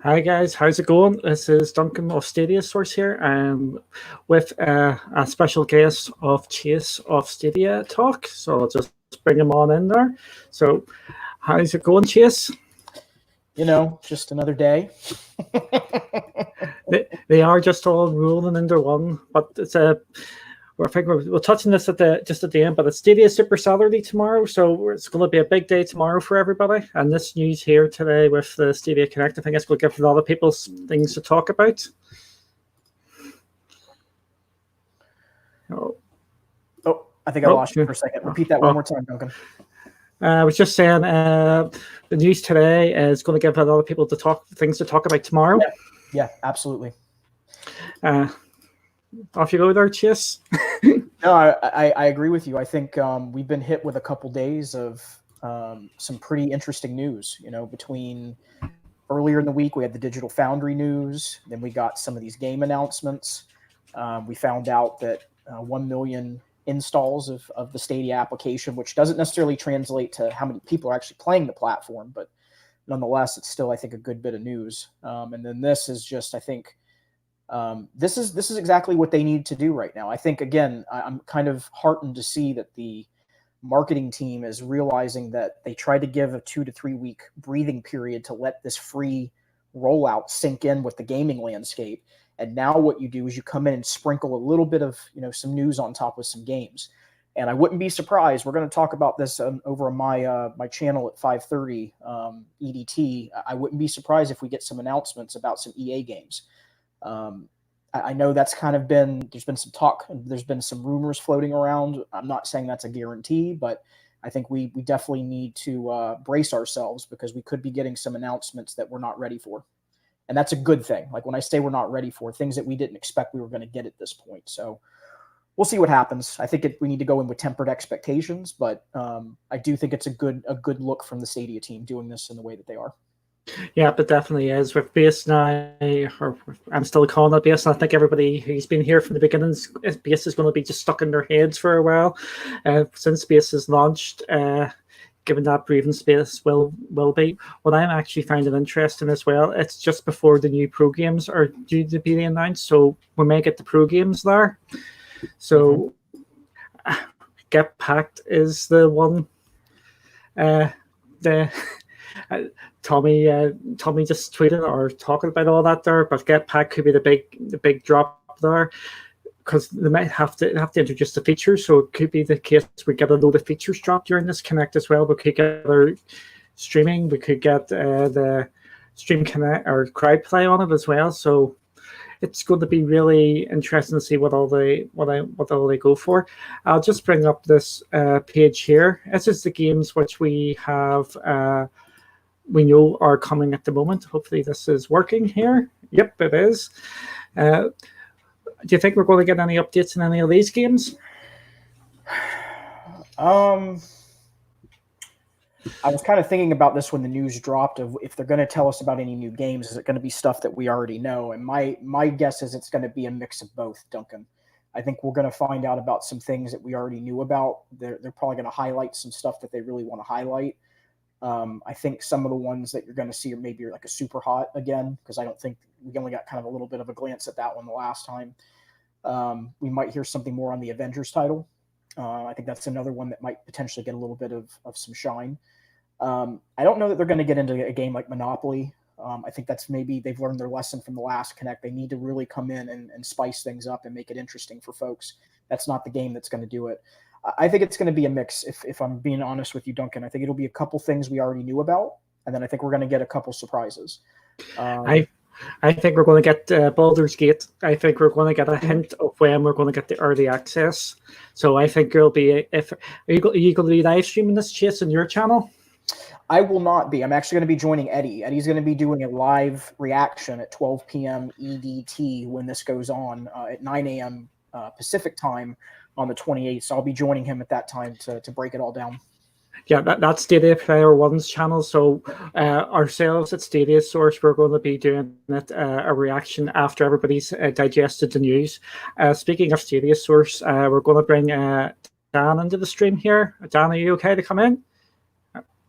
Hi guys, how's it going? This is Duncan of Stadia Source here, and with a special guest of Chase of Stadia Talk. So I'll just bring him on in there. So, how's it going, Chase? Just another day. They are just all rolling into one, but it's a. I think we'll touch on this at the end, but it's Stadia Super Saturday tomorrow, so it's going to be a big day tomorrow for everybody. And this news here today with the Stadia Connect, I think it's going to give a lot of people things to talk about. I think I lost you for a second. Repeat that one more time, Duncan. I was just saying the news today is going to give a lot of people things to talk about tomorrow. Yeah, absolutely. Off you go there, Chase. No, I agree with you. I think we've been hit with a couple days of some pretty interesting news. Between earlier in the week, we had the Digital Foundry news. Then we got some of these game announcements. We found out that 1 million installs of the Stadia application, which doesn't necessarily translate to how many people are actually playing the platform, but nonetheless, it's still, I think, a good bit of news. And then this is just, I think, this is exactly what they need to do right now. I think, again, I'm kind of heartened to see that the marketing team is realizing that they tried to give a 2 to 3 week breathing period to let this free rollout sink in with the gaming landscape. And now what you do is you come in and sprinkle a little bit of some news on top of some games. And I wouldn't be surprised. We're going to talk about this over on my channel at 5:30 EDT. I wouldn't be surprised if we get some announcements about some EA games. I know that's kind of there's been some talk, there's been some rumors floating around. I'm not saying that's a guarantee, but I think we definitely need to brace ourselves because we could be getting some announcements that we're not ready for. And that's a good thing. Like when I say we're not ready for things that we didn't expect we were going to get at this point. So we'll see what happens. I think we need to go in with tempered expectations, but I do think it's a good look from the Stadia team doing this in the way that they are. Yeah, but definitely is with Base now, or I'm still calling it Base. And I think everybody who's been here from the beginning, Base is going to be just stuck in their heads for a while. Since Base is launched, given that breathing space will be. What I'm actually finding interesting as well, it's just before the new pro games are due to be announced, so we may get the pro games there. So Get Packed is the one. Tommy just tweeted or talking about all that there, but Get Packed could be the big drop there. Because they might have to introduce the features, so it could be the case we get a load of features dropped during this Connect as well. We could get our streaming, we could get the Stream Connect or crowd play on it as well. So it's going to be really interesting to see what all they go for. I'll just bring up this page here. This is the games which we have. We know are coming at the moment. Hopefully this is working here. Yep, it is. Do you think we're going to get any updates in any of these games? I was kind of thinking about this when the news dropped of if they're going to tell us about any new games, is it going to be stuff that we already know? And my guess is it's going to be a mix of both, Duncan. I think we're going to find out about some things that we already knew about. They're probably going to highlight some stuff that they really want to highlight. I think some of the ones that you're going to see are maybe like a super hot again, because I don't think we only got kind of a little bit of a glance at that one the last time. We might hear something more on the Avengers title. I think that's another one that might potentially get a little bit of some shine. I don't know that they're going to get into a game like Monopoly. I think that's maybe they've learned their lesson from the last Connect. They need to really come in and spice things up and make it interesting for folks. That's not the game that's going to do it. I think it's going to be a mix, if I'm being honest with you, Duncan. I think it'll be a couple things we already knew about, and then I think we're going to get a couple surprises. I think we're going to get Baldur's Gate. I think we're going to get a hint of when we're going to get the early access. So I think there'll be are you going to be live streaming this, Chase, on your channel? I will not be. I'm actually going to be joining Eddie. Eddie's going to be doing a live reaction at 12 p.m. EDT when this goes on at 9 a.m. Pacific time on the 28th. So I'll be joining him at that time to break it all down. Yeah, that's Stadia Player One's channel. So ourselves at Stadia Source, we're going to be doing it, a reaction after everybody's digested the news. Speaking of Stadia Source, we're going to bring Dan into the stream here. Dan, are you okay to come in?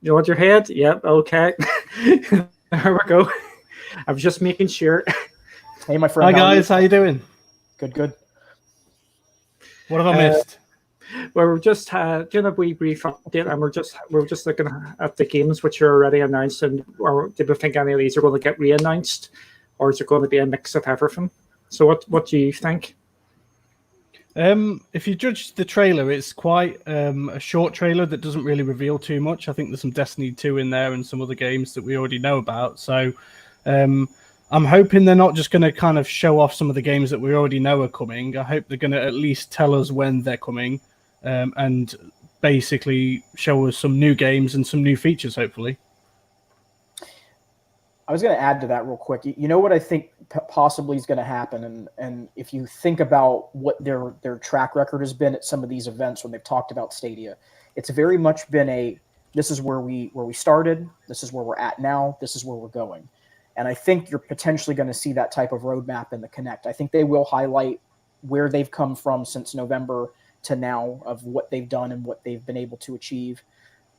You want your head? Yep, okay. There we go. I was just making sure. Hey, my friend. Hi guys, how you doing? Good. What have I missed? Well, we're just doing a wee brief update, and we're just looking at the games which are already announced, and or did we think any of these are going to get re-announced, or is it going to be a mix of everything? So, what do you think? If you judge the trailer, it's quite a short trailer that doesn't really reveal too much. I think there's some Destiny 2 in there and some other games that we already know about. So I'm hoping they're not just going to kind of show off some of the games that we already know are coming. I hope they're going to at least tell us when they're coming and basically show us some new games and some new features, hopefully. I was going to add to that real quick. You know what I think possibly is going to happen, and if you think about what their track record has been at some of these events when they've talked about Stadia, it's very much been this is where we started, this is where we're at now, this is where we're going. And I think you're potentially going to see that type of roadmap in the Connect. I think they will highlight where they've come from since November to now, of what they've done and what they've been able to achieve.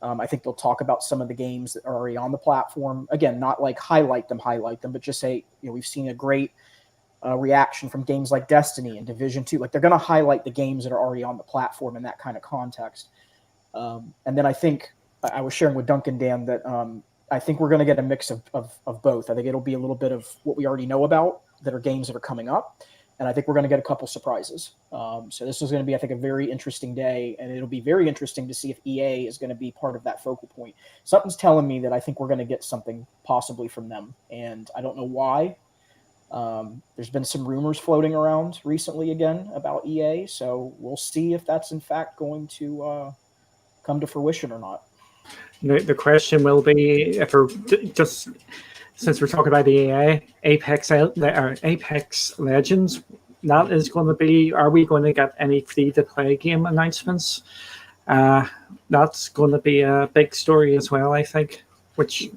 I think they'll talk about some of the games that are already on the platform. Again, not like highlight them, but just say, we've seen a great reaction from games like Destiny and Division 2. Like, they're going to highlight the games that are already on the platform in that kind of context. And then I think I was sharing with Duncan, Dan, that I think we're going to get a mix of both. I think it'll be a little bit of what we already know about that are games that are coming up. And I think we're going to get a couple surprises. So this is going to be, I think, a very interesting day. And it'll be very interesting to see if EA is going to be part of that focal point. Something's telling me that I think we're going to get something possibly from them. And I don't know why. There's been some rumors floating around recently again about EA. So we'll see if that's in fact going to come to fruition or not. The question will be, if we're just... Since we're talking about the AI, Apex Legends, that is going to be, are we going to get any free-to-play game announcements? That's going to be a big story as well, I think, which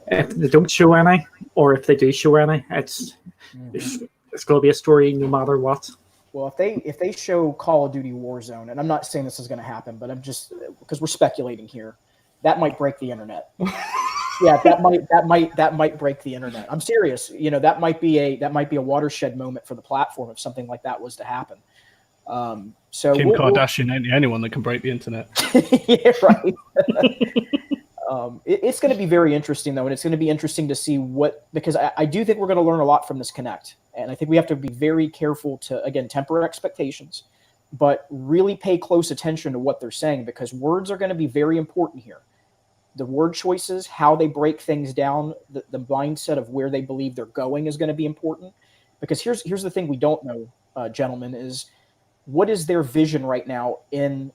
if they don't show any, or if they do show any, it's going to be a story no matter what. Well, if they show Call of Duty Warzone, and I'm not saying this is going to happen, but I'm just, because we're speculating here, that might break the internet. Yeah, that might break the internet. I'm serious. That might be a watershed moment for the platform if something like that was to happen. So Kim Kardashian ain't the only one that can break the internet. Yeah, right. It's going to be very interesting though, and it's going to be interesting to see because I do think we're going to learn a lot from this Connect, and I think we have to be very careful to, again, temper expectations, but really pay close attention to what they're saying, because words are going to be very important here. The word choices, how they break things down, the mindset of where they believe they're going is going to be important. Because here's the thing we don't know, gentlemen, is what is their vision right now in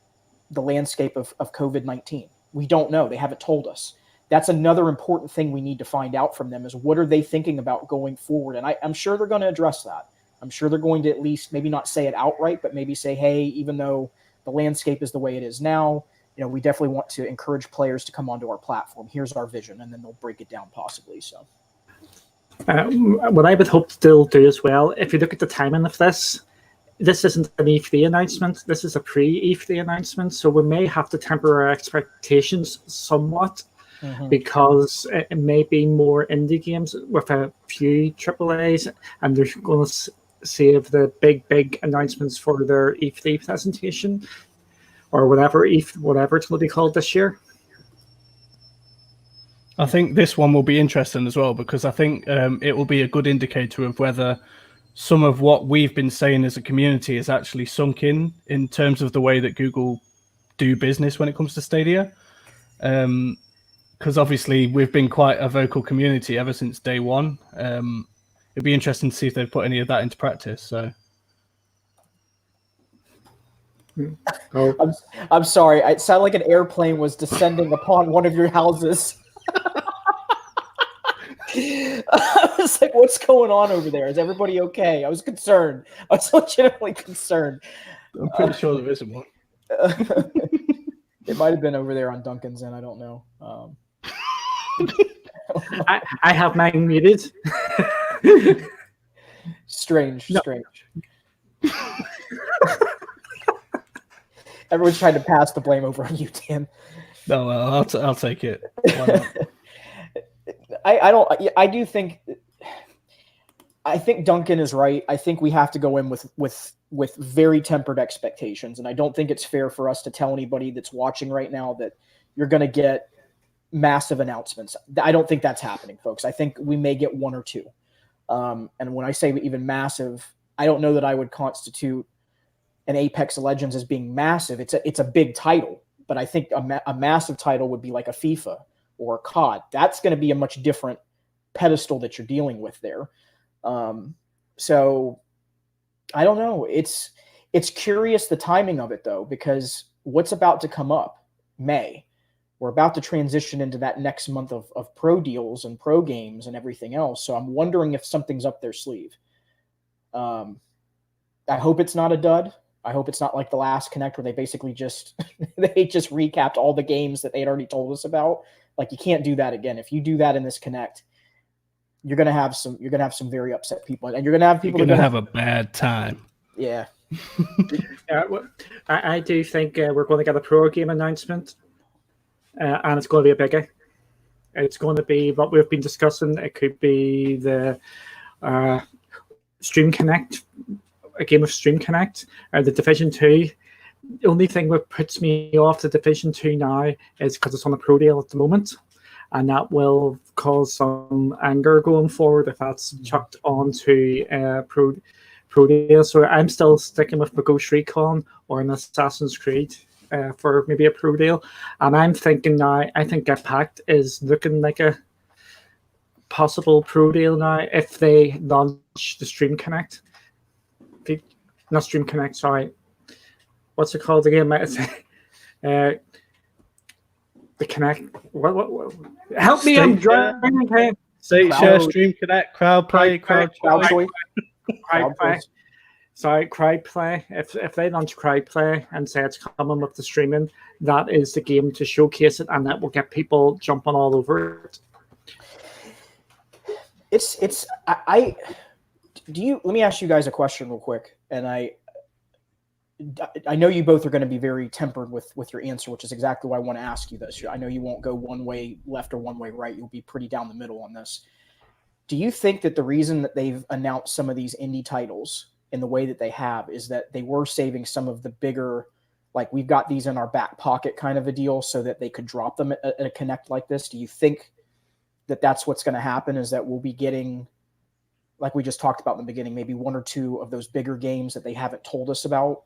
the landscape of COVID-19? We don't know. They haven't told us. That's another important thing we need to find out from them, is what are they thinking about going forward? And I'm sure they're going to address that. I'm sure they're going to at least maybe not say it outright, but maybe say, hey, even though the landscape is the way it is now, we definitely want to encourage players to come onto our platform. Here's our vision, and then they'll break it down possibly. So, what I would hope they'll do as well, if you look at the timing of this isn't an E3 announcement. This is a pre-E3 announcement, so we may have to temper our expectations somewhat, because it may be more indie games with a few AAAs, and they're going to save the big announcements for their E3 presentation, or whatever it's going to be called this year. I think this one will be interesting as well, because I think it will be a good indicator of whether some of what we've been saying as a community is actually sunk in terms of the way that Google do business when it comes to Stadia. Because obviously we've been quite a vocal community ever since day one. It'd be interesting to see if they've put any of that into practice. So. Oh. I'm sorry. It sounded like an airplane was descending upon one of your houses. I was like, what's going on over there? Is everybody okay? I was concerned. I was legitimately concerned. I'm pretty sure there isn't one. It might have been over there on Duncan's end. I don't know. I have mine muted. Strange. Everyone's trying to pass the blame over on you, Dan. No, I'll take it. I do think. I think Duncan is right. I think we have to go in with very tempered expectations, and I don't think it's fair for us to tell anybody that's watching right now that you're going to get massive announcements. I don't think that's happening, folks. I think we may get one or two. And when I say even massive, I don't know that I would constitute an Apex Legends as being massive. It's a big title, but I think a massive title would be like a FIFA or a COD. That's going to be a much different pedestal that you're dealing with there. So I don't know. It's curious the timing of it though, because what's about to come up, May, we're about to transition into that next month of pro deals and pro games and everything else. So I'm wondering if something's up their sleeve. I hope it's not a dud. I hope it's not like the last Connect where they basically just recapped all the games that they had already told us about. Like, you can't do that again. If you do that in this Connect, you're gonna have some very upset people, and you're gonna have people. You're gonna have a bad time. Yeah. Well, I do think we're going to get a pro game announcement, and it's going to be a biggie. It's going to be what we've been discussing. It could be the Stream Connect, a game of Stream Connect, or the Division 2. The only thing that puts me off the Division 2 now is because it's on a pro deal at the moment, and that will cause some anger going forward if that's chucked onto pro deal. So I'm still sticking with the Ghost Recon or an Assassin's Creed for maybe a pro deal. And I'm thinking now, I think Get Packed is looking like a possible pro deal now if they launch the Stream Connect. Not Stream Connect, sorry. What's it called again? The Connect. What? Help me! I'm driving. Share, Stream Connect, crowd play. Sorry, crowd play. If they launch crowd play and say it's coming with the streaming, that is the game to showcase it, and that will get people jumping all over it. Let me ask you guys a question real quick, and I know you both are going to be very tempered with your answer, which is exactly why I want to ask you this. I know you won't go one way left or one way right. You'll be pretty down the middle on this. Do you think that the reason that they've announced some of these indie titles in the way that they have is that they were saving some of the bigger, like, we've got these in our back pocket kind of a deal so that they could drop them at a Connect like this? Do you think that that's what's going to happen, is that we'll be getting, like we just talked about in the beginning, maybe one or two of those bigger games that they haven't told us about?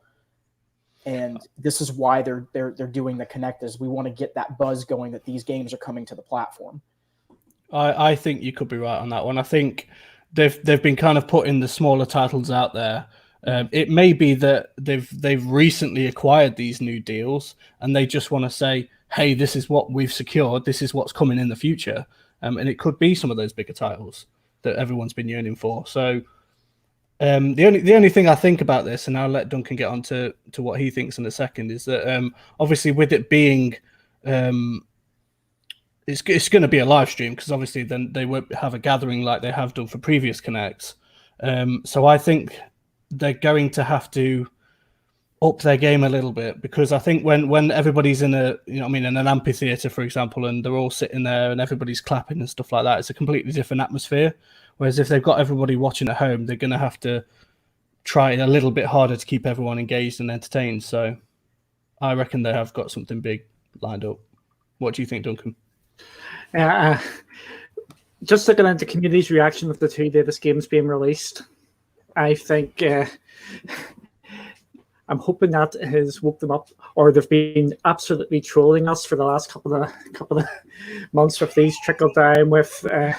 And this is why they're doing the Connect, is we want to get that buzz going that these games are coming to the platform. I think you could be right on that one. I think they've been kind of putting the smaller titles out there. It may be that they've recently acquired these new deals and they just want to say, hey, this is what we've secured. This is what's coming in the future. And it could be some of those bigger titles that everyone's been yearning for. So the only thing I think about this, and I'll let Duncan get on to what he thinks in a second, is that obviously with it being it's going to be a live stream, because obviously then they won't have a gathering like they have done for previous Connects. So I think they're going to have to up their game a little bit, because I think when everybody's in in an amphitheater, for example, and they're all sitting there and everybody's clapping and stuff like that, it's a completely different atmosphere. Whereas if they've got everybody watching at home, they're going to have to try a little bit harder to keep everyone engaged and entertained. So I reckon they have got something big lined up. What do you think, Duncan? Just looking at the community's reaction of the 2 day this game's being released, I think I'm hoping that has woke them up, or they've been absolutely trolling us for the last couple of months with these trickle down with the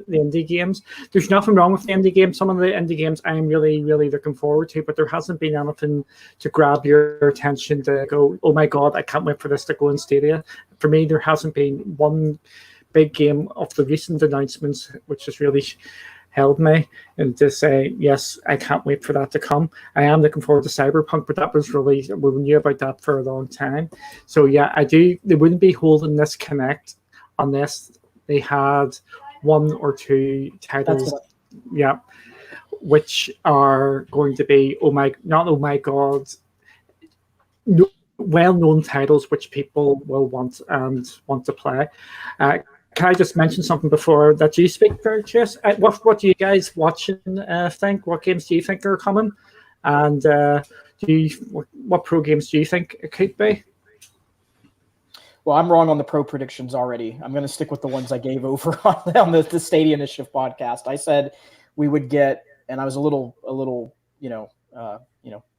indie games. There's nothing wrong with the indie games. Some of the indie games I'm really, really looking forward to, but there hasn't been anything to grab your attention to go, oh my God, I can't wait for this to go in Stadia. For me, there hasn't been one big game of the recent announcements which has really held me and to say, yes, I can't wait for that to come. I am looking forward to Cyberpunk, but that was released, we knew about that for a long time. So yeah, they wouldn't be holding this Connect unless they had 1 or 2 titles, which are going to be well-known titles which people will want to play. can I just mention something before that you speak there, Chase? What do you guys watching think? What games do you think are coming? And what pro games do you think it could be? Well, I'm wrong on the pro predictions already. I'm going to stick with the ones I gave over on the Stadia Initiative podcast. I said we would get, and I was a little,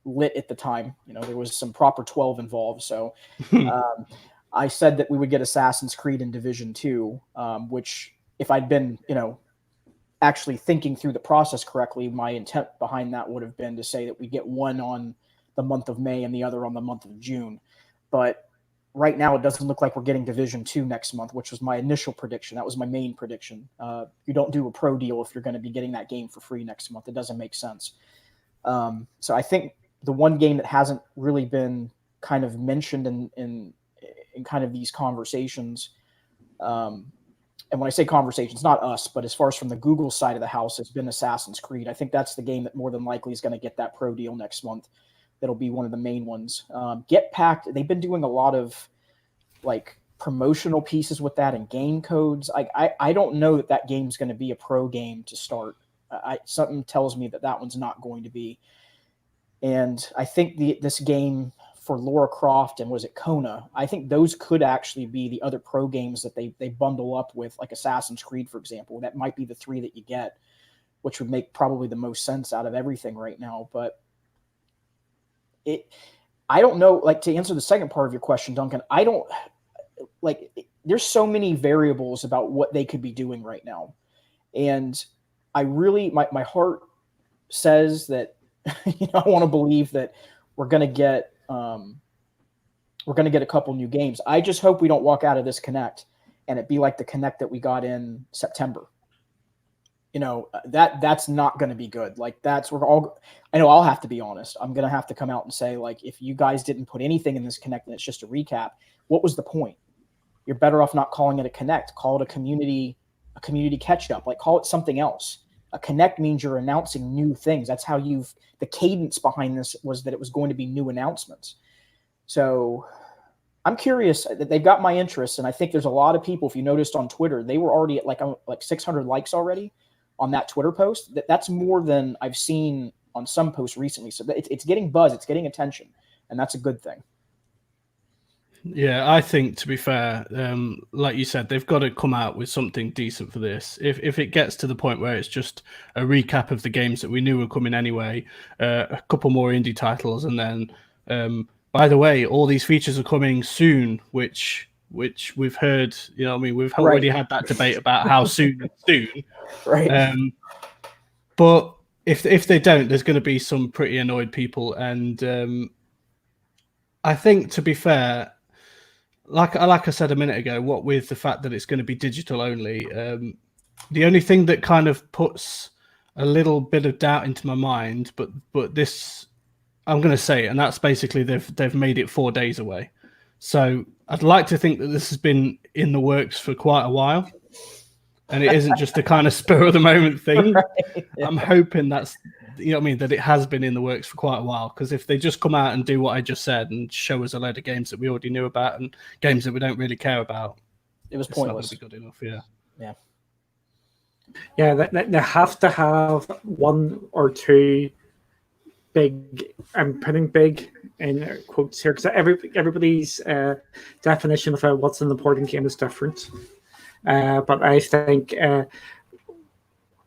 lit at the time. There was some proper 12 involved. So I said that we would get Assassin's Creed in Division 2, which if I'd been, actually thinking through the process correctly, my intent behind that would have been to say that we get one on the month of May and the other on the month of June. But right now, it doesn't look like we're getting Division 2 next month, which was my initial prediction. That was my main prediction. You don't do a pro deal if you're going to be getting that game for free next month. It doesn't make sense. So I think the one game that hasn't really been kind of mentioned in kind of these conversations, and when I say conversations, not us, but as far as from the Google side of the house, has been Assassin's Creed. I think that's the game that more than likely is going to get that pro deal next month. That'll be one of the main ones. Get Packed, they've been doing a lot of like promotional pieces with that and game codes. I don't know that game's going to be a pro game to start. Something tells me that one's not going to be. And I think this game for Lara Croft and was it Kona, I think those could actually be the other pro games that they bundle up with, like Assassin's Creed, for example. That might be the three that you get, which would make probably the most sense out of everything right now. But I don't know, like, to answer the second part of your question, Duncan, I don't like, there's so many variables about what they could be doing right now. And I really, my heart says that, I want to believe that we're going to get a couple new games. I just hope we don't walk out of this Connect and it be like the Connect that we got in September. That's not going to be good. Like I know I'll have to be honest. I'm going to have to come out and say, like, if you guys didn't put anything in this Connect and it's just a recap, what was the point? You're better off not calling it a Connect. Call it a community catch up. Like, call it something else. A Connect means you're announcing new things. That's how the cadence behind this was that it was going to be new announcements. So I'm curious. They've got my interest, and I think there's a lot of people, if you noticed on Twitter, they were already at like 600 likes already on that Twitter post. That's more than I've seen on some posts recently. So it's getting buzz, it's getting attention, and that's a good thing. Yeah, I think, to be fair, like you said, they've got to come out with something decent for this. If it gets to the point where it's just a recap of the games that we knew were coming anyway, a couple more indie titles, and then, by the way, all these features are coming soon, which we've heard, we've already had that debate about how soon. Right. But if they don't, there's going to be some pretty annoyed people, and I think, to be fair, like I said a minute ago, what with the fact that it's going to be digital only, the only thing that kind of puts a little bit of doubt into my mind, but this, I'm going to say it, and that's basically they've made it 4 days away. So I'd like to think that this has been in the works for quite a while, and it isn't just a kind of spur of the moment thing. Right. I'm hoping that's, that it has been in the works for quite a while, because if they just come out and do what I just said and show us a load of games that we already knew about and games that we don't really care about, it was pointless. It's not going to be good enough. Yeah, they have to have one or two big, I'm putting big in quotes here, because everybody's definition of what's an important game is different. But I think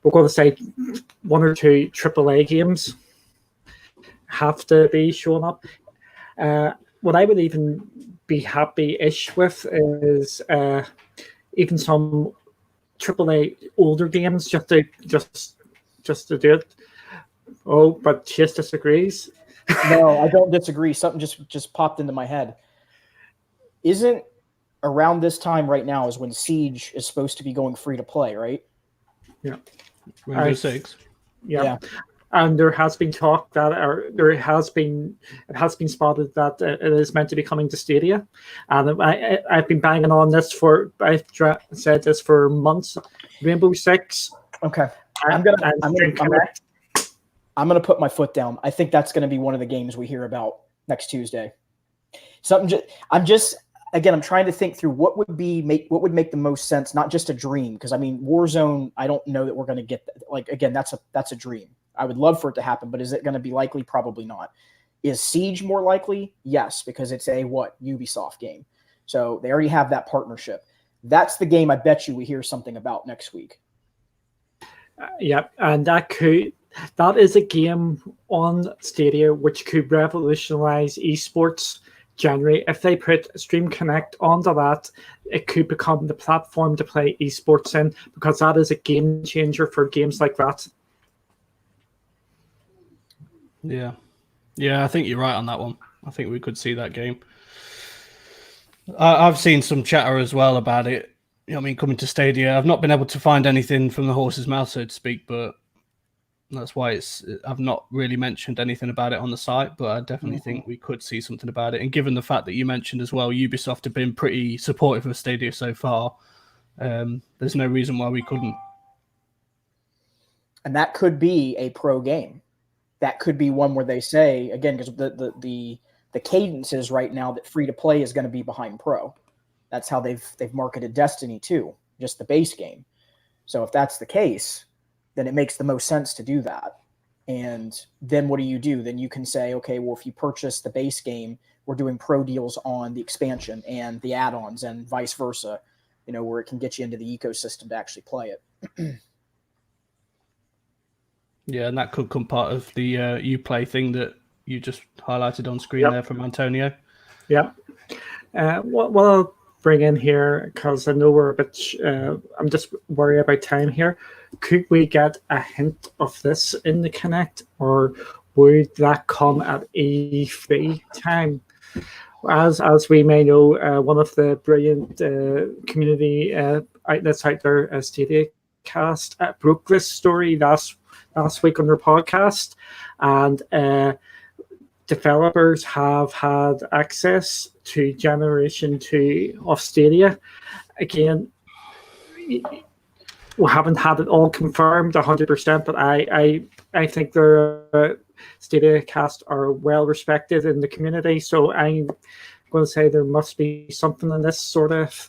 we're going to say one or two AAA games have to be showing up. What I would even be happy-ish with is even some AAA older games just to do it. Oh, but Chase disagrees. No, I don't disagree. Something just popped into my head. Isn't around this time right now is when Siege is supposed to be going free to play, right? Yeah. Rainbow Six. Yeah. And there has been talk that, or it has been spotted that it is meant to be coming to Stadia, and I've been banging on this I've said this for months. Rainbow Six. Okay. I'm gonna put my foot down. I think that's gonna be one of the games we hear about next Tuesday. again, I'm trying to think through what would make the most sense, not just a dream, because I mean Warzone, I don't know that we're going to get that. Like, again, that's a dream. I would love for it to happen, but is it going to be likely? Probably not. Is Siege more likely? Yes, because it's a Ubisoft game. So they already have that partnership. That's the game I bet you we hear something about next week. Yeah, and that is a game on Stadia which could revolutionize esports generally. If they put Stream Connect onto that, it could become the platform to play esports in, because that is a game changer for games like that. Yeah, I think you're right on that one. I think we could see that game. I've seen some chatter as well about it. You know what I mean, coming to Stadia. I've not been able to find anything from the horse's mouth, so to speak, but that's why I've not really mentioned anything about it on the site, but I definitely think we could see something about it. And given the fact that you mentioned as well, Ubisoft have been pretty supportive of Stadia so far, there's no reason why we couldn't. And that could be a pro game. That could be one where they say, again, because the cadence is right now that free to play is going to be behind pro. That's how they've marketed Destiny too, just the base game. So if that's the case, then it makes the most sense to do that. And then what do? Then you can say, okay, well, if you purchase the base game, we're doing pro deals on the expansion and the add-ons and vice versa, where it can get you into the ecosystem to actually play it. Yeah, and that could come part of the Uplay thing that you just highlighted on screen there from Antonio. Yeah. What I'll bring in here, because I know we're a bit, I'm just worried about time here. Could we get a hint of this in the Connect, or would that come at E3 time? As we may know, one of the brilliant community outlets out there, Stadia Cast, broke this story last week on their podcast, and developers have had access to Generation 2 of Stadia. Again, we haven't had it all confirmed 100%, but I think their Stadia Cast are well respected in the community, so I'm going to say there must be something in this sort of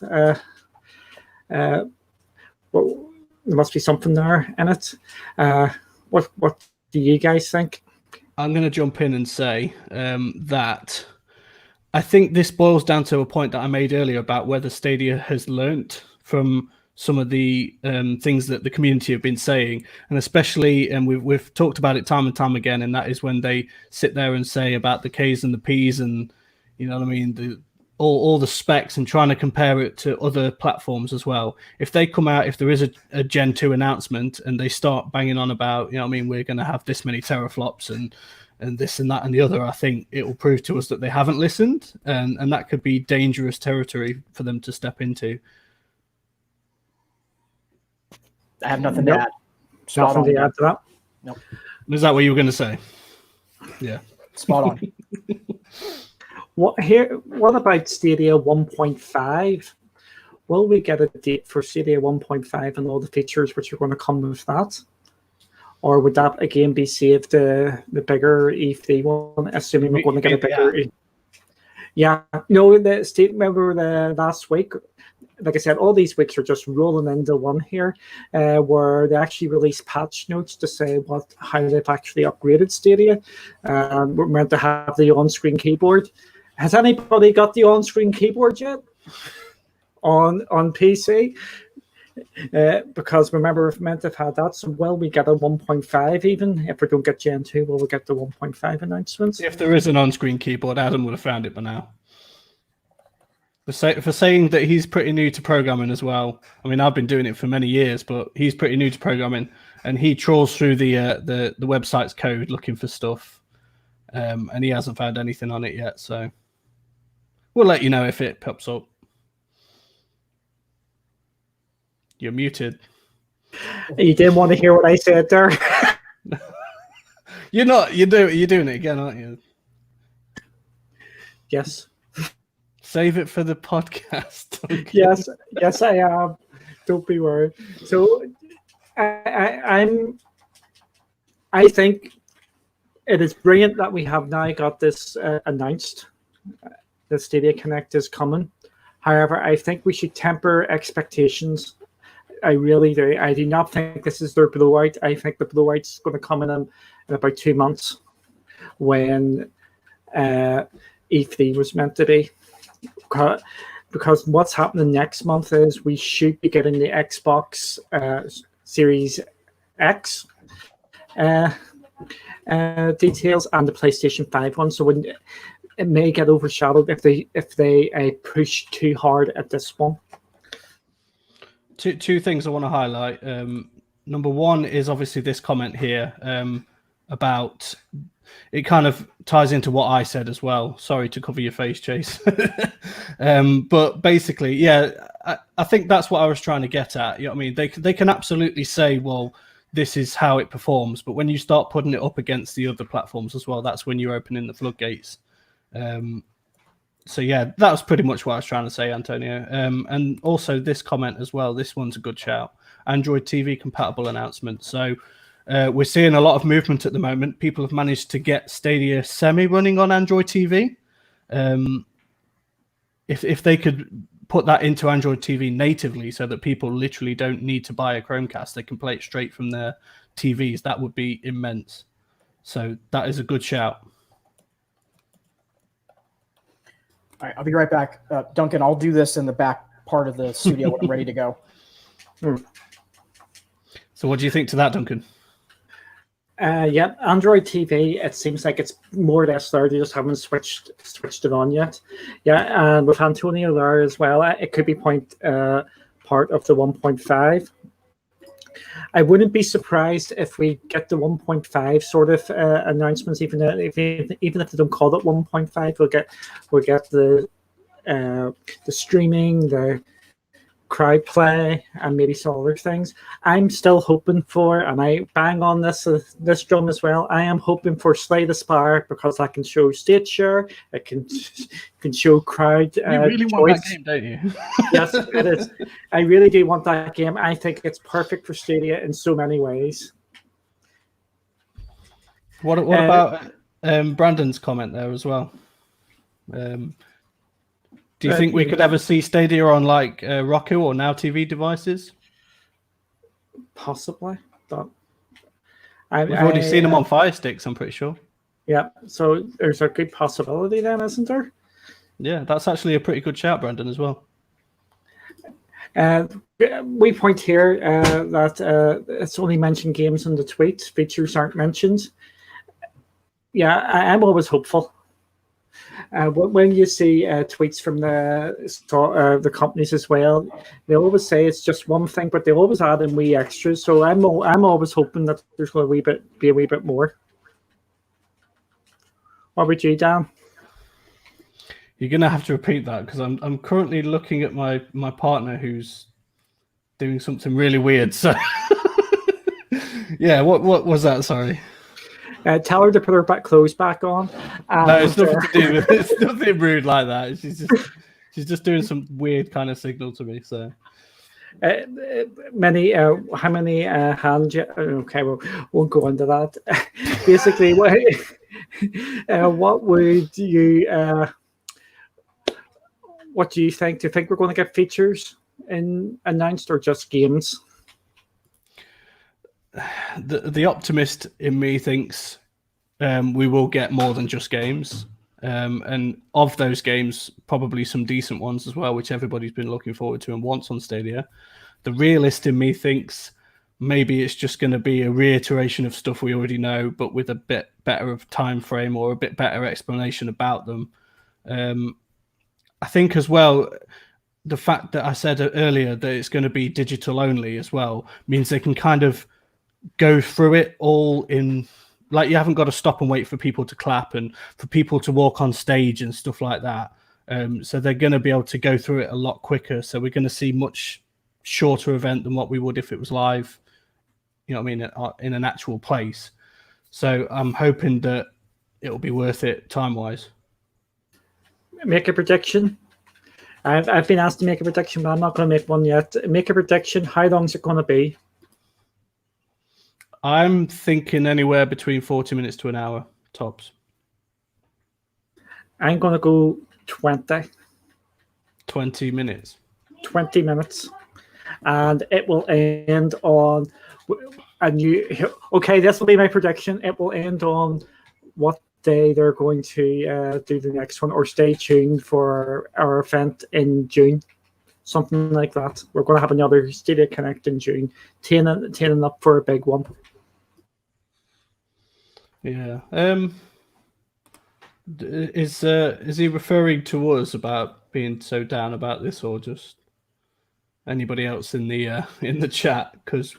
well, there must be something there in it. What do you guys think? I'm going to jump in and say that I think this boils down to a point that I made earlier about whether Stadia has learnt from some of the things that the community have been saying, and especially, and we've talked about it time and time again, and that is when they sit there and say about the Ks and the Ps, and you know what I mean, all the specs, and trying to compare it to other platforms as well. If they come out, if there is a Gen 2 announcement and they start banging on about, you know what I mean, we're going to have this many teraflops and this and that and the other, I think it will prove to us that they haven't listened, and that could be dangerous territory for them to step into. I have nothing to add. Nothing to add to that. Nope. Is that what you were going to say? Yeah. Spot on. What about Stadia 1.5? Will we get a date for Stadia 1.5 and all the features which are going to come with that? Or would that again be saved the bigger E3 one, assuming we're going to get a bigger... Yeah. No, the state, remember the last week, like I said, all these weeks are just rolling into one here, where they actually released patch notes to say how they've actually upgraded Stadia. We're meant to have the on-screen keyboard. Has anybody got the on-screen keyboard yet on PC? Because remember, we're meant to have had that. So will we get a 1.5 even? If we don't get Gen 2, will we get the 1.5 announcements? If there is an on-screen keyboard, Adam would have found it by now. For saying that he's pretty new to programming as well. I mean, I've been doing it for many years, but he's pretty new to programming, and he trawls through the website's code looking for stuff, and he hasn't found anything on it yet. So we'll let you know if it pops up. You're muted. You didn't want to hear what I said there. You're not. You're doing it again, aren't you? Yes. Save it for the podcast. Okay. Yes, I am. Don't be worried. So, I think it is brilliant that we have now got this announced. The Stadia Connect is coming. However, I think we should temper expectations. I really do. I do not think this is their blowout. I think the blowout's going to come in about 2 months when E3 was meant to be. Because what's happening next month is we should be getting the Xbox Series X details and the PlayStation 5 one. So it may get overshadowed if they push too hard at this one. Two things I want to highlight. Number one is obviously this comment here about it kind of ties into what I said as well. Sorry to cover your face, Chase. But basically, yeah, I think that's what I was trying to get at. You know what I mean? They can absolutely say, well, this is how it performs. But when you start putting it up against the other platforms as well, that's when you're opening the floodgates. So yeah, that was pretty much what I was trying to say, Antonio. And also this comment as well. This one's a good shout. Android TV compatible announcement. So we're seeing a lot of movement at the moment. People have managed to get Stadia Semi running on Android TV. If they could put that into Android TV natively so that people literally don't need to buy a Chromecast, they can play it straight from their TVs, that would be immense. So that is a good shout. All right, I'll be right back. Duncan, I'll do this in the back part of the studio when I'm ready to go. So what do you think to that, Duncan? Yeah, Android TV, it seems like it's more or less there. They just haven't switched it on yet. Yeah, and with Antonio there as well, it could be part of the 1.5. I wouldn't be surprised if we get the 1.5 sort of announcements, even if they don't call it 1.5. We'll get the streaming, the crowd play, and maybe some other things. I'm still hoping for, and I bang on this drum as well, I am hoping for Slay the Spire, because that can show state share, it can show crowd you really choice. want that game, don't you? Yes, it is. I really do want that game. I think it's perfect for Stadia in so many ways. What about Brandon's comment there as well? Do you think we could ever see Stadia on like Roku or Now TV devices? Possibly, but we've already seen them on Fire Sticks, I'm pretty sure. Yeah, so there's a good possibility then, isn't there? Yeah, that's actually a pretty good shout, Brandon, as well. We point here that it's only mentioned games in the tweet. Features aren't mentioned. Yeah, I'm always hopeful. When you see tweets from the companies as well, they always say it's just one thing, but they always add in wee extras. So I'm always hoping that there's going to be a wee bit more. What about you, Dan? You're going to have to repeat that, because I'm currently looking at my partner who's doing something really weird. So yeah, what was that? Sorry. Tell her to put her clothes back on. No, it's nothing to do with it's nothing rude like that. She's just doing some weird kind of signal to me. So how many hands? Okay, well, won't go into that. Basically, what would you? What do you think? Do you think we're going to get features announced, or just games? The optimist in me thinks we will get more than just games, and of those games, probably some decent ones as well, which everybody's been looking forward to and wants on Stadia. The realist in me thinks maybe it's just going to be a reiteration of stuff we already know, but with a bit better of time frame or a bit better explanation about them. I think as well, the fact that I said earlier that it's going to be digital only as well means they can kind of go through it all in, like, you haven't got to stop and wait for people to clap and for people to walk on stage and stuff like that. So they're going to be able to go through it a lot quicker. So we're going to see much shorter event than what we would if it was live, you know what I mean, in an actual place. So I'm hoping that it'll be worth it time-wise. Make a prediction. I've been asked to make a prediction, but I'm not going to make one yet. Make a prediction. How long is it going to be? I'm thinking anywhere between 40 minutes to an hour, tops. I'm going to go 20. 20 minutes. 20 minutes. And it will end on a new. Okay, this will be my prediction. It will end on what day they're going to do the next one, or stay tuned for our event in June. Something like that. We're going to have another Stadia Connect in June, teeing up for a big one. Yeah. Is he referring to us about being so down about this, or just anybody else in the chat? Because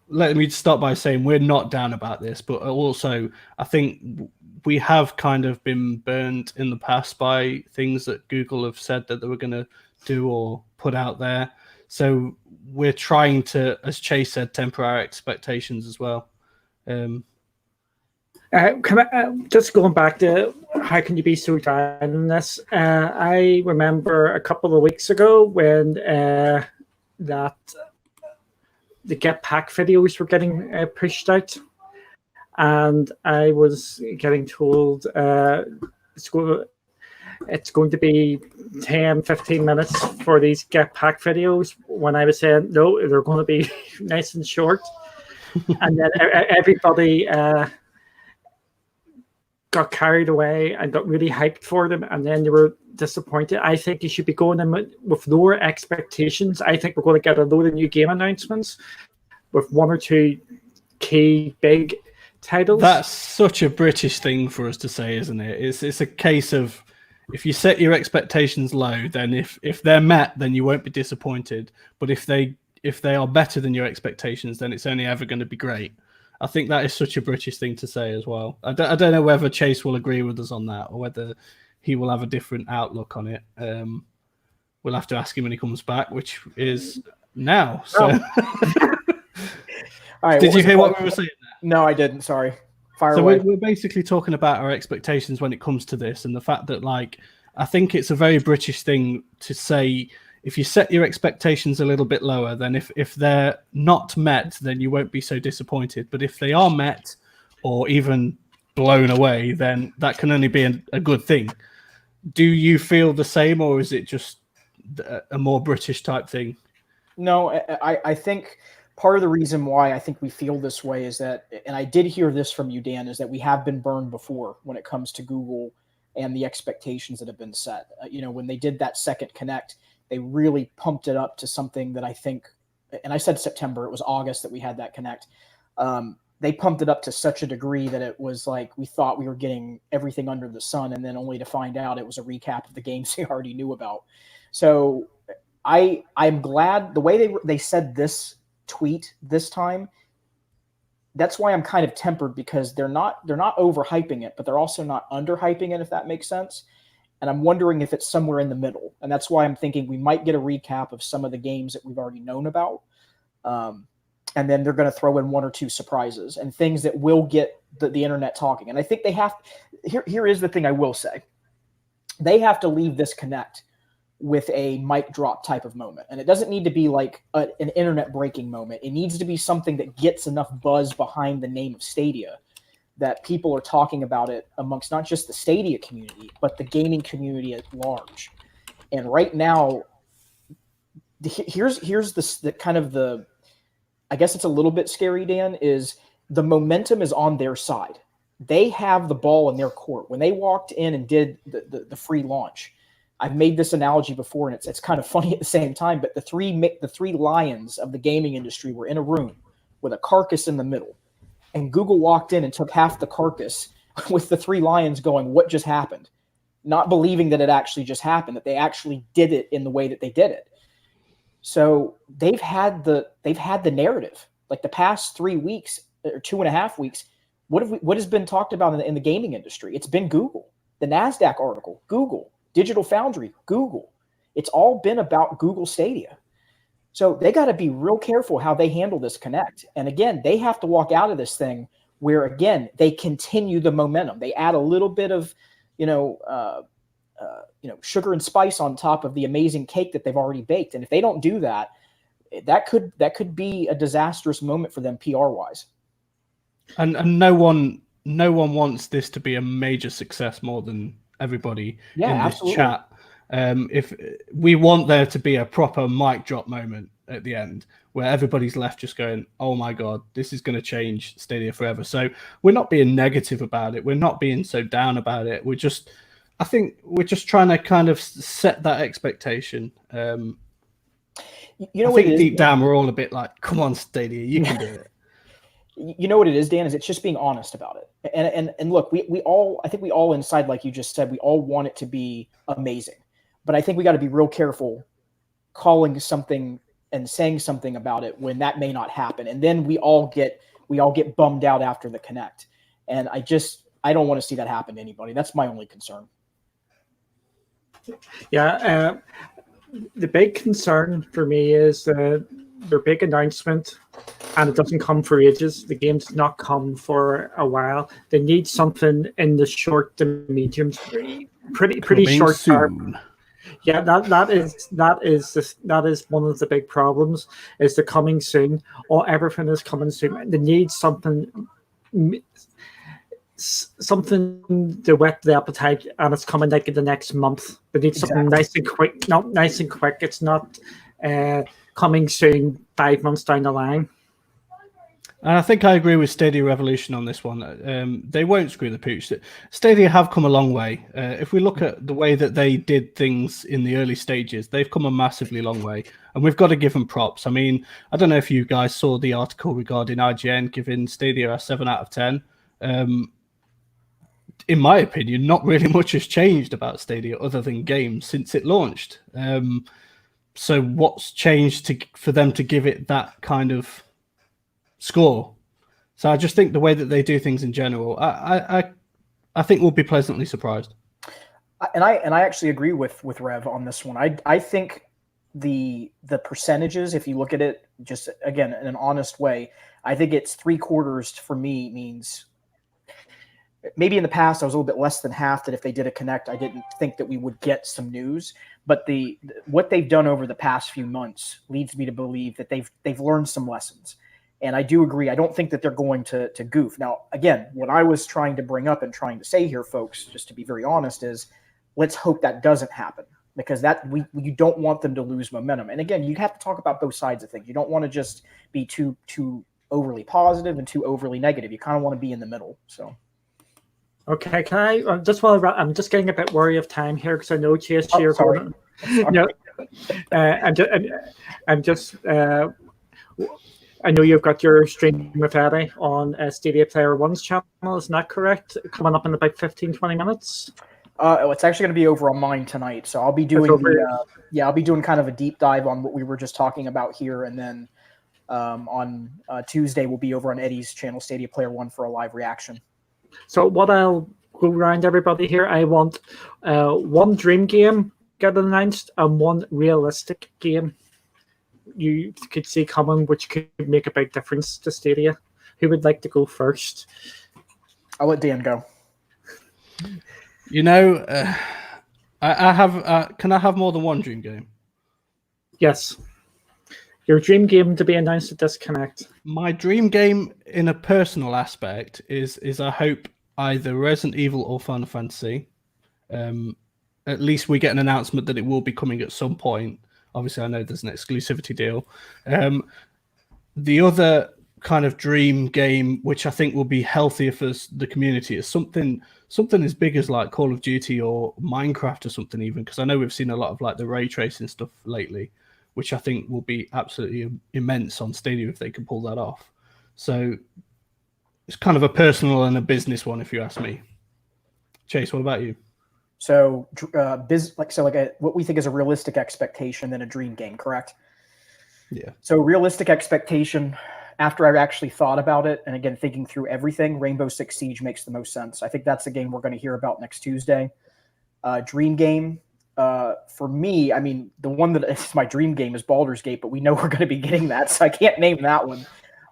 let me start by saying we're not down about this, but also I think we have kind of been burned in the past by things that Google have said that they were going to do or put out there. So we're trying to, as Chase said, temper our expectations as well. Just going back to how can you be so down on this? I remember a couple of weeks ago when that the Get Pack videos were getting pushed out, and I was getting told it's going to be 10, 15 minutes for these Get Pack videos, when I was saying, no, they're going to be nice and short. And then everybody got carried away and got really hyped for them, and then they were disappointed. I think you should be going in with lower expectations. I think we're going to get a load of new game announcements with one or two key big titles. That's such a British thing for us to say, isn't it? It's a case of, if you set your expectations low, then if they're met, then you won't be disappointed. But if they are better than your expectations, then it's only ever going to be great. I think that is such a British thing to say as well. I don't know whether Chase will agree with us on that, or whether he will have a different outlook on it. We'll have to ask him when he comes back, which is now. So, all right, did you hear what we were saying there? No, I didn't. Sorry. Fire so away. We're basically talking about our expectations when it comes to this, and the fact that, like, I think it's a very British thing to say, if you set your expectations a little bit lower, then if they're not met, then you won't be so disappointed. But if they are met or even blown away, then that can only be a good thing. Do you feel the same, or is it just a more British type thing? No, I think part of the reason why I think we feel this way is that, and I did hear this from you, Dan, is that we have been burned before when it comes to Google and the expectations that have been set. When they did that second Connect, they really pumped it up to something that I think, and I said September, it was August that we had that Connect. They pumped it up to such a degree that it was like we thought we were getting everything under the sun, and then only to find out it was a recap of the games they already knew about. So I'm glad the way they said this tweet this time. That's why I'm kind of tempered, because they're not overhyping it, but they're also not underhyping it, if that makes sense. And I'm wondering if it's somewhere in the middle. And that's why I'm thinking we might get a recap of some of the games that we've already known about. And then they're going to throw in one or two surprises and things that will get the internet talking. And I think they have – here is the thing I will say. They have to leave this Connect with a mic drop type of moment. And it doesn't need to be like an internet breaking moment. It needs to be something that gets enough buzz behind the name of Stadia that people are talking about it amongst not just the Stadia community, but the gaming community at large. And right now, here's the kind of the, I guess it's a little bit scary, Dan, is the momentum is on their side. They have the ball in their court. When they walked in and did the free launch, I've made this analogy before, and it's kind of funny at the same time, but the three lions of the gaming industry were in a room with a carcass in the middle. And Google walked in and took half the carcass with the three lions going, what just happened? Not believing that it actually just happened, that they actually did it in the way that they did it. So they've had the narrative. Like the past 3 weeks or 2.5 weeks, what has been talked about in the gaming industry? It's been Google. The NASDAQ article, Google. Digital Foundry, Google. It's all been about Google Stadia. So they got to be real careful how they handle this Connect. And again, they have to walk out of this thing where, again, they continue the momentum. They add a little bit of, sugar and spice on top of the amazing cake that they've already baked. And if they don't do that, that could be a disastrous moment for them PR wise. And no one wants this to be a major success more than everybody in this absolutely. chat. If we want there to be a proper mic drop moment at the end where everybody's left just going, oh my God, this is going to change Stadia forever. So we're not being negative about it. We're not being so down about it. I think we're just trying to kind of set that expectation. You I know what think it is, deep down we're all a bit like, come on, Stadia, you can do it. You know what it is, Dan, is it's just being honest about it. And look, I think we all inside, like you just said, we all want it to be amazing. But I think we got to be real careful calling something and saying something about it when that may not happen. And then we all get bummed out after the Connect. And I don't want to see that happen to anybody. That's my only concern. Yeah, the big concern for me is their big announcement, and it doesn't come for ages. The game's not come for a while. They need something in the short to medium, pretty short term. Yeah, that is one of the big problems. Is the coming soon, or everything is coming soon. They need something to whet the appetite, and it's coming like in the next month. They need something nice and quick. Not nice and quick. It's not coming soon 5 months down the line. And I think I agree with Stadia Revolution on this one. They won't screw the pooch. Stadia have come a long way. If we look at the way that they did things in the early stages, they've come a massively long way. And we've got to give them props. I mean, I don't know if you guys saw the article regarding IGN giving Stadia a 7 out of 10. In my opinion, not really much has changed about Stadia other than games since it launched. So what's changed for them to give it that kind of score? So I just think the way that they do things in general, I think we'll be pleasantly surprised. And I actually agree with Rev on this one. I think the percentages, if you look at it just again in an honest way, I think it's 3/4 for me means maybe in the past I was a little bit less than half that if they did a Connect, I didn't think that we would get some news. But what they've done over the past few months leads me to believe that they've learned some lessons. And I do agree. I don't think that they're going to goof. Now, again, what I was trying to bring up and trying to say here, folks, just to be very honest, is let's hope that doesn't happen, because you don't want them to lose momentum. And again, you have to talk about both sides of things. You don't want to just be too overly positive and too overly negative. You kind of want to be in the middle. So. Okay, can I I'm just getting a bit worried of time here because I know Chase here. No, I know you've got your stream with Eddie on Stadia Player One's channel. Isn't that correct? Coming up in about 15-20 minutes. It's actually going to be over on mine tonight, so I'll be doing I'll be doing kind of a deep dive on what we were just talking about here, and then on Tuesday we'll be over on Eddie's channel, Stadia Player One, for a live reaction. So what I'll go around everybody here, I want one dream game get announced and one realistic game you could see coming, which could make a big difference to Stadia. Who would like to go first? I'll let Dan go. You know, I have. Can I have more than one dream game? Yes. Your dream game to be announced at this Connect. My dream game, in a personal aspect, is I hope either Resident Evil or Final Fantasy. At least we get an announcement that it will be coming at some point. Obviously, I know there's an exclusivity deal. The other kind of dream game, which I think will be healthier for the community, is something as big as like Call of Duty or Minecraft or something, even, because I know we've seen a lot of like the ray tracing stuff lately, which I think will be absolutely immense on Stadia if they can pull that off. So it's kind of a personal and a business one, if you ask me. Chase, what about you? So, what we think is a realistic expectation, then a dream game, correct? Yeah. So, realistic expectation, after I've actually thought about it, and again, thinking through everything, Rainbow Six Siege makes the most sense. I think that's a game we're going to hear about next Tuesday. Dream game, for me, I mean, the one that is my dream game is Baldur's Gate, but we know we're going to be getting that, so I can't name that one.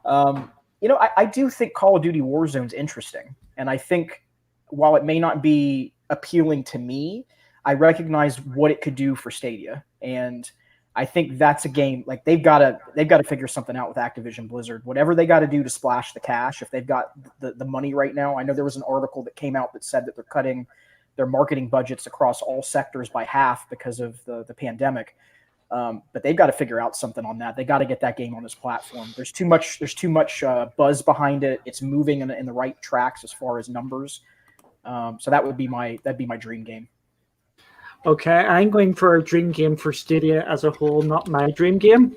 I do think Call of Duty Warzone's interesting, and I think while it may not be appealing to me, I recognize what it could do for Stadia, and I think that's a game like they've got to figure something out with Activision Blizzard. Whatever they got to do to splash the cash, if they've got the money right now. I know there was an article that came out that said that they're their marketing budgets across all sectors by half because of the pandemic. But they've got to figure out something on that. They got to get that game on this platform. There's too much buzz behind it. It's moving in the right tracks as far as numbers. So that'd be my dream game. Okay, I'm going for a dream game for Stadia as a whole, not my dream game.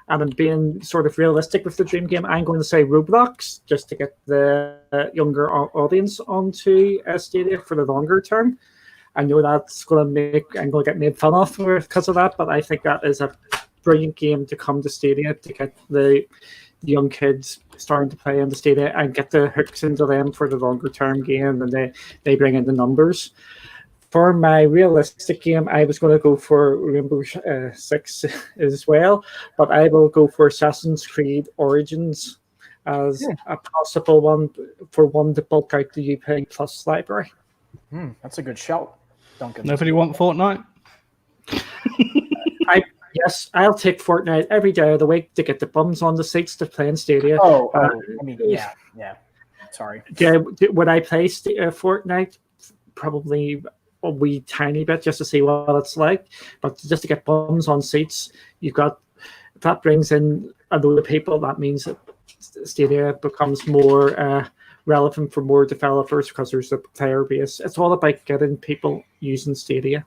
And I'm being sort of realistic with the dream game. I'm going to say Roblox, just to get the younger audience onto Stadia for the longer term. I know that's I'm going to get made fun of because of that, but I think that is a brilliant game to come to Stadia to get the young kids starting to play in the Stadia and get the hooks into them for the longer term game, and they bring in the numbers. For my realistic game, I was going to go for Rainbow Six as well, but I will go for Assassin's Creed Origins as a possible one to bulk out the UPay Plus library. That's a good shout, Duncan. Nobody want Fortnite? Yes, I'll take Fortnite every day of the week to get the bums on the seats to play in Stadia. I mean, yeah. Sorry. Yeah, would I play Fortnite? Probably a wee tiny bit just to see what it's like, but just to get bums on seats, that brings in a load of people. That means that Stadia becomes more relevant for more developers because there's a player base. It's all about getting people using Stadia.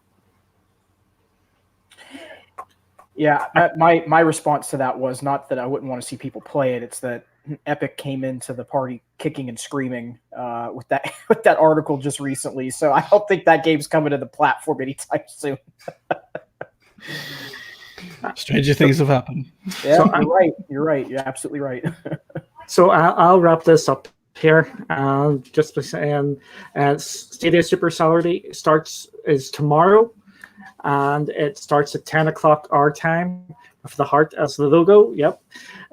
Yeah, my response to that was not that I wouldn't want to see people play it. It's that Epic came into the party kicking and screaming with that article just recently. So I don't think that game's coming to the platform anytime soon. Stranger things have happened. Yeah, so you're right. You're absolutely right. So I'll wrap this up here. Just by saying, Stadia Super Salary is tomorrow, and it starts at 10 o'clock our time with the heart as the logo. Yep.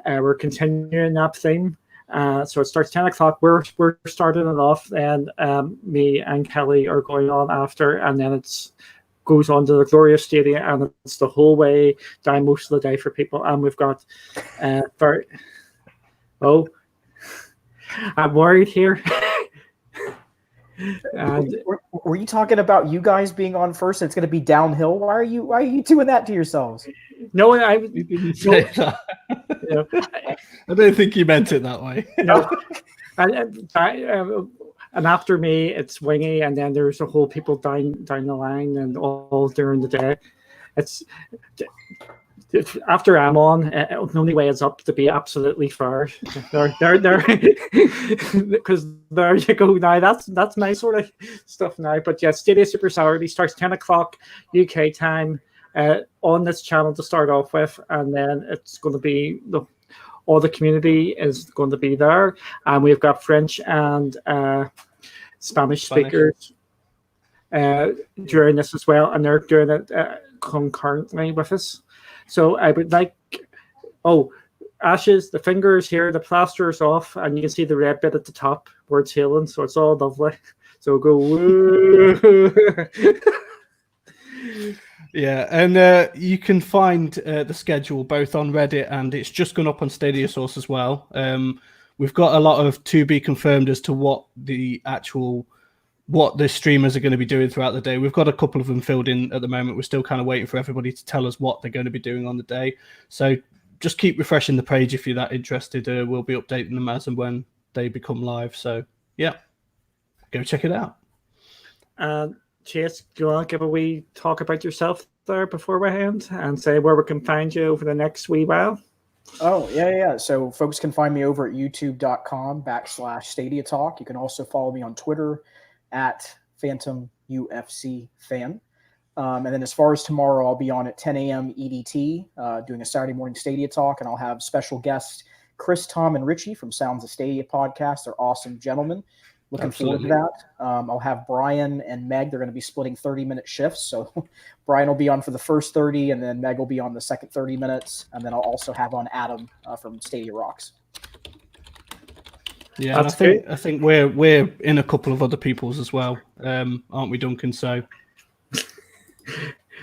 We're continuing that theme. So it starts 10 o'clock. We're starting it off, and me and Kelly are going on after, and then it goes on to the Glorious Stadia, and it's the whole way down most of the day for people. And we've got I'm worried here. And were you talking about you guys being on first and it's going to be downhill? Why are you doing that to yourselves? No, You didn't say that. I don't think you meant it that way. No. And after me, it's Wingy, and then there's a whole people down the line, and all during the day. It's after I'm on, the only way is up to be absolutely fair. There, because there you go. Now that's my sort of stuff now. But yeah, Stadia Super Salary starts 10 o'clock UK time on this channel to start off with, and then it's going to be all the community is going to be there, and we've got French and Spanish speakers during this as well, and they're doing it concurrently with us. So I would like, Ashes, the fingers here, the plaster is off, and you can see the red bit at the top where it's healing, so it's all lovely. So go woo. Yeah, and you can find the schedule both on Reddit, and it's just gone up on Stadia Source as well. We've got a lot of to be confirmed as to what the streamers are going to be doing throughout the day. We've got a couple of them filled in at the moment. We're still kind of waiting for everybody to tell us what they're going to be doing on the day. So just keep refreshing the page if you're that interested. We'll be updating them as and when they become live. So yeah, go check it out. Chase, do you want to give a wee talk about yourself there before we end and say where we can find you over the next wee while? Oh, yeah. So folks can find me over at youtube.com/Stadia Talk. You can also follow me on Twitter at Phantom UFC Fan. And then as far as tomorrow, I'll be on at 10 a.m. EDT doing a Saturday morning Stadia Talk, and I'll have special guests Chris, Tom, and Richie from Sounds of Stadia podcast. They're awesome gentlemen. Looking forward to that. I'll have Brian and Meg. They're going to be splitting 30-minute shifts. So Brian will be on for the first 30, and then Meg will be on the second 30 minutes. And then I'll also have on Adam from Stadia Rocks. Yeah, I think we're in a couple of other people's as well, aren't we, Duncan? So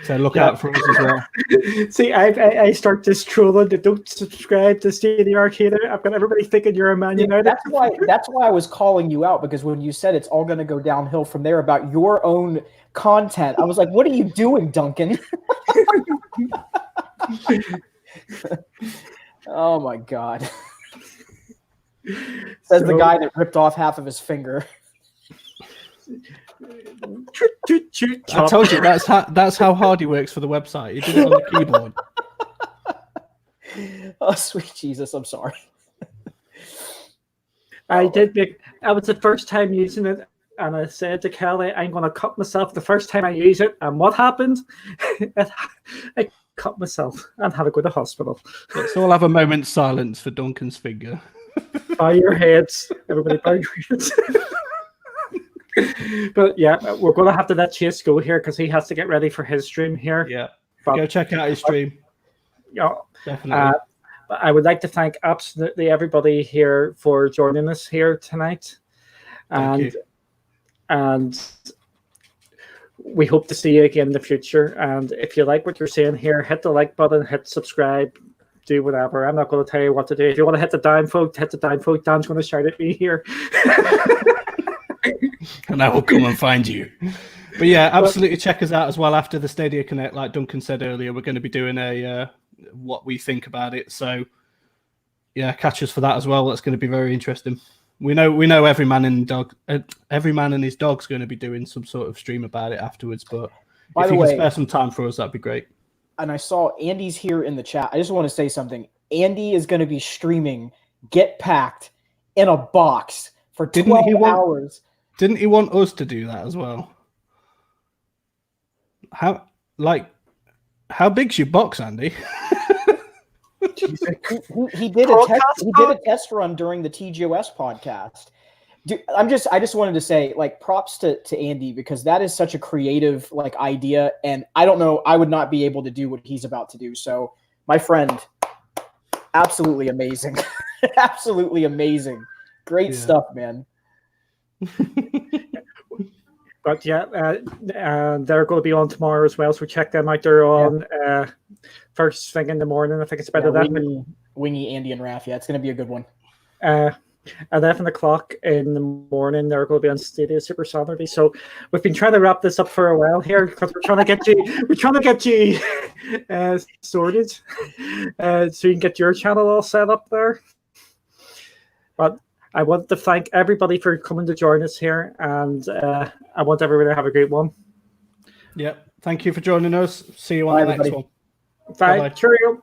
So look out for us as well. See, I start this trolling that don't subscribe to Stadia Arcade. I've got everybody thinking you're a Man United. That's why I was calling you out, because when you said it's all going to go downhill from there about your own content, I was like, what are you doing, Duncan? Oh my God. Says the guy that ripped off half of his finger. I told you that's how hard he works for the website. He did it on the keyboard. Oh, sweet Jesus! I'm sorry. I was the first time using it, and I said to Kelly, "I'm going to cut myself the first time I use it." And what happened? I cut myself and had to go to hospital. Let's all have a moment's silence for Duncan's finger. Bow your heads, everybody. Bow your heads. But yeah, we're going to have to let Chase go here because he has to get ready for his stream here. Yeah, go check out his stream. Yeah, definitely. I would like to thank absolutely everybody here for joining us here tonight, and we hope to see you again in the future. And if you like what you're seeing here, hit the like button, hit subscribe, do whatever. I'm not going to tell you what to do. If you want to hit the down vote, hit the down vote. Dan's going to shout at me here. And I will come and find you. But yeah, absolutely check us out as well after the Stadia Connect. Like Duncan said earlier, we're going to be doing a what we think about it. So yeah, catch us for that as well. That's going to be very interesting. We know every man and his dog's going to be doing some sort of stream about it afterwards. But if you can spare some time for us, that'd be great. And I saw Andy's here in the chat. I just want to say something. Andy is going to be streaming Get Packed in a box for 12 hours. Didn't he want us to do that as well? How big's your box, Andy? he did a test run during the TGOS podcast. Dude, I just wanted to say, like, props to Andy, because that is such a creative idea, and I don't know, I would not be able to do what he's about to do. So, my friend, absolutely amazing. Absolutely amazing. Great stuff, man. But yeah, they're going to be on tomorrow as well, so check them out. They're on first thing in the morning. I think it's better than Wingy, Andy, and Raph. Yeah, it's going to be a good one. 11 o'clock in the morning, they're going to be on Stadia Super Saturday. So we've been trying to wrap this up for a while here because we're trying to get you sorted, so you can get your channel all set up there. But I want to thank everybody for coming to join us here, and I want everybody to have a great one. Yeah, thank you for joining us. See you on the next one. Bye. Cheerio.